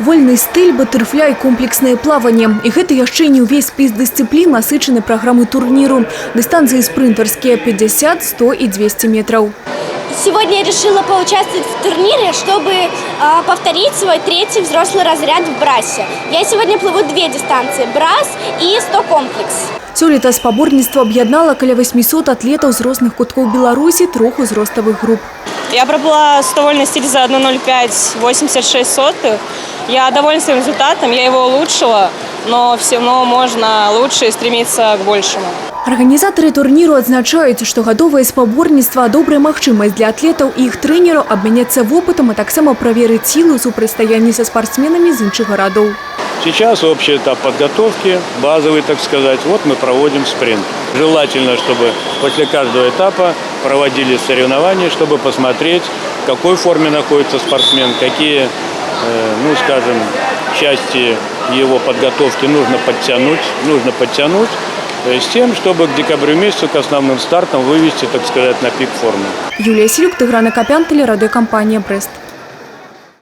Вольны стыль, батэрфляй, комплекснае плаванне. І гэта яшчэ не ўвесь спіс дысцыплін насычаны праграмы турніру. Дистанции спринтерские 50, 100 и 200 метров. Сегодня я решила поучаствовать в турнире, чтобы повторить свой третий взрослый разряд в брасе. Я сегодня плыву две дистанции – брас и 100 комплекс. Сёлета спаборніцтва аб'яднала каля 800 атлетаў з розных куткоў Беларусі трох узроставых груп. Я пробыла 100 вольный стиль за 1:05.86. Я довольна своим результатом, я его улучшила, но все равно можно лучше и стремиться к большему. Арганізатары турніру адзначаюць, што гадовае спаборніцтва добрая магчымасць для атлетаў і іх трэнераў абмяняцца вопытам, а таксама праверыць сілу супрацьстаянні со спортсменамі з іншых гарадоў. Сейчас общий этап подготовки, базовый, так сказать. Вот мы проводим спринт. Желательно, чтобы после каждого этапа проводили соревнования, чтобы посмотреть, в какой форме находится спортсмен, какие, скажем, части его подготовки нужно подтянуть, с тем, чтобы к декабрю месяцу, к основным стартам вывести, так сказать, на пик формы. Юлия Селюк, Тигран Акопян, телерадиокомпания «Брест».